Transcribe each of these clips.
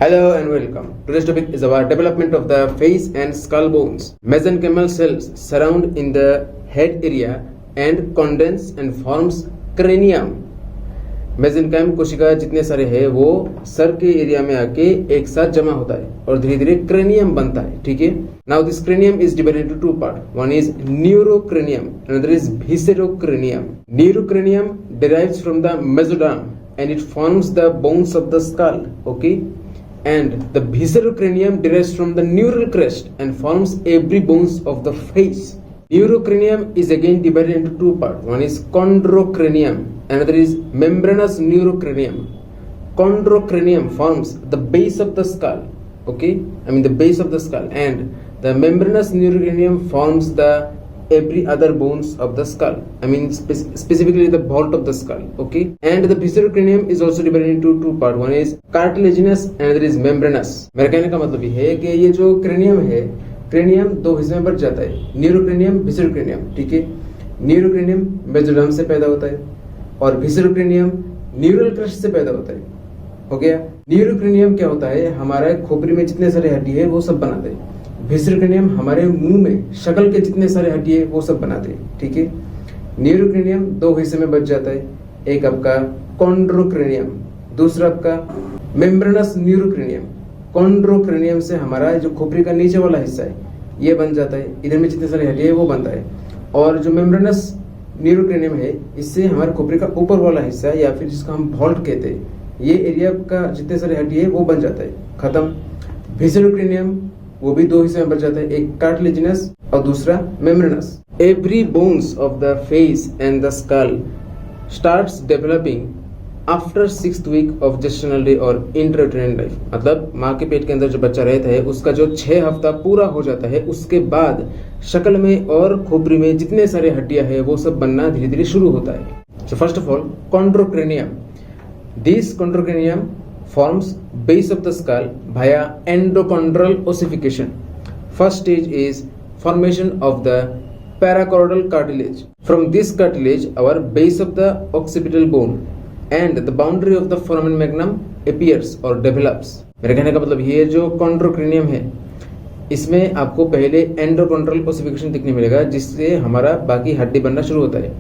Hello and welcome. Today's topic is about development of the face and skull bones. Mesenchymal cells surround in the head area and condense and forms cranium. Mesenchyme कोशिका जितने सारे हैं वो sir के area में आके एक साथ जमा होता है और धीरे धीरे क्रेनियम बनता है. ठीक है. Now this cranium is divided into two part. One is neurocranium, another is viscerocranium. Neurocranium derives from the mesoderm and it forms the bones of the skull. Okay. And the viscerocranium derives from the neural crest and forms every bones of the face. Neurocranium is again divided into two parts. One is chondrocranium, another is membranous neurocranium. Chondrocranium forms the base of the skull. Okay, the base of the skull, and the membranous neurocranium forms the every other bones of the skull. Specifically the vault of the skull. Okay, and the viscerocranium is also divided into two parts. One is cartilaginous, another is membranous. मेरे कहने का मतलब ये है कि ये जो cranium है, क्रेनियम दो हिस्से में बट जाता है, न्यूरोक्रेनियम, विसरोक्रेनियम. ठीक है. न्यूरोक्रेनियम मेसोडर्म से पैदा होता है और विसरोक्रेनियम न्यूरल क्रस्ट से पैदा होता है. हो गया. न्यूरोक्रेनियम क्या होता है, हमारा खोपड़ी में जितने सारे हड्डी है वो सब बनाते हैं. विसरोक्रेनियम हमारे मुंह में शक्ल के जितने सारे हड्डी है वो सब बनाते हैं. ठीक है. न्यूरोक्रेनियम दो हिस्से में बच जाता है. एक आपका कॉन्ड्रोक्रेनियम, दूसरा आपका मेम्ब्रेनस न्यूरोक्रेनियम. कॉन्ड्रोक्रेनियम से हमारा जो खोपड़ी का नीचे वाला हिस्सा है ये बन जाता है, इधर में जितने सारे हड्डी है वो बनता है. और जो मेम्ब्रेनस न्यूरोक्रेनियम है इससे हमारे खोपड़ी का ऊपर वाला हिस्सा है या फिर जिसको हम वॉल्ट कहते हैं, ये एरिया का जितने सारे हड्डी है वो बन जाता है. खत्म. विसरोक्रेनियम वो भी दो हिस्से में बच जाता है, एक कार्टिलेजिनस और दूसरा membranous. Every bones of the face and the skull starts developing after 6th week of gestational day और इंट्रायूटेराइन लाइफ. मतलब माँ के पेट के अंदर जो बच्चा रहता है उसका जो 6 हफ्ता पूरा हो जाता है उसके बाद शक्ल में और खोपड़ी में जितने सारे हड्डियां हैं वो सब बनना धीरे धीरे शुरू होता है. So first of all chondrocranium. This chondrocranium forms base of the skull via endochondral ossification. First stage is formation of the paracaudal cartilage. From this cartilage, our base of the occipital bone and the boundary of the foramen magnum appears or develops. मेरे कहने का मतलब ये जो chondrocranium है इसमें आपको पहले एंडोकॉन्ड्रल ओसिफिकेशन दिखने मिलेगा जिससे हमारा बाकी हड्डी बनना शुरू होता है.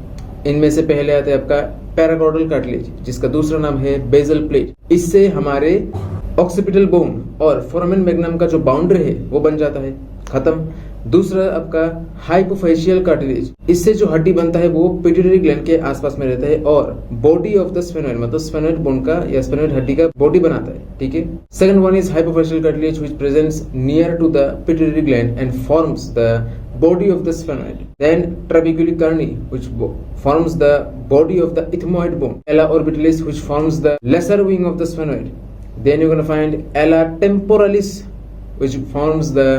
इनमें से पहले आता है आपका पैराकॉर्डल कार्टिलेज जिसका दूसरा नाम है बेजल प्लेट. इससे हमारे ऑक्सिपिटल बोन और फोरामेन मैग्नम का जो बाउंड्री है वो बन जाता है. खत्म. दूसरा आपका हाइपोफेशियल कार्टिलेज. इससे जो हड्डी बनता है वो पिट्यूटरी ग्लैंड के आसपास में रहता है और बॉडी ऑफ द स्फेनोइड मतलब स्फेनोइड बोन का या स्फेनोइड हड्डी का बॉडी बनाता है. ठीक है. Second one is hypophyseal cartilage which presents near to the pituitary gland and forms the body of the sphenoid. Then trabecular carni which forms the body of the ethmoid bone. Ala orbitalis which forms the lesser wing of the sphenoid. Then you're going to find ala temporalis which forms the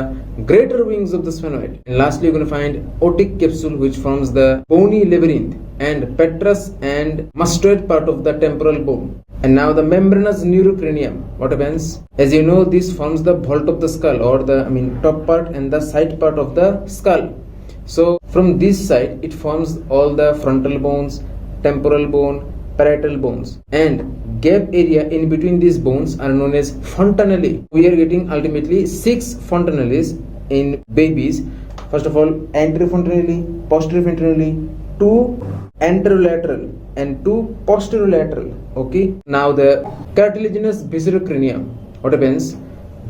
greater wings of the sphenoid. And lastly you're going to find otic capsule which forms the bony labyrinth and petrous and mastoid part of the temporal bone. And now the membranous neurocranium. What happens? As you know, this forms the vault of the skull or the top part and the side part of the skull. So from this side it forms all the frontal bones, temporal bone, parietal bones, and gap area in between these bones are known as fontanelle. We are getting ultimately 6 fontanelles in babies. First of all, anterior fontanelle, posterior fontanelle, 2 anterolateral and 2 posterolateral. Okay. Now the cartilaginous viscerocranium. What happens?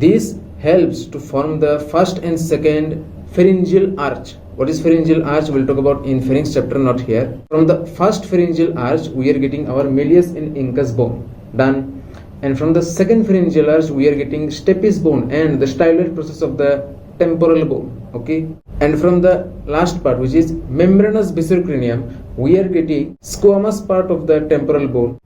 This helps to form the first and second pharyngeal arch. What is pharyngeal arch? We'll talk about in pharynx chapter, not here. From the first pharyngeal arch, we are getting our malleus and incus bone. Done. And from the second pharyngeal arch, we are getting stapes bone and the styloid process of the temporal bone. Okay. And from the last part, which is membranous viscerocranium, we are getting squamous part of the temporal bone,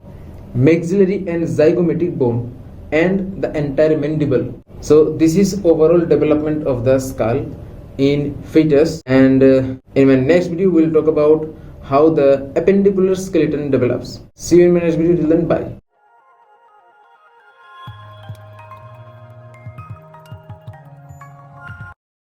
maxillary and zygomatic bone, and the entire mandible. So this is overall development of the skull in fetus. And in my next video, we'll talk about how the appendicular skeleton develops. See you in my next video. Till then, bye.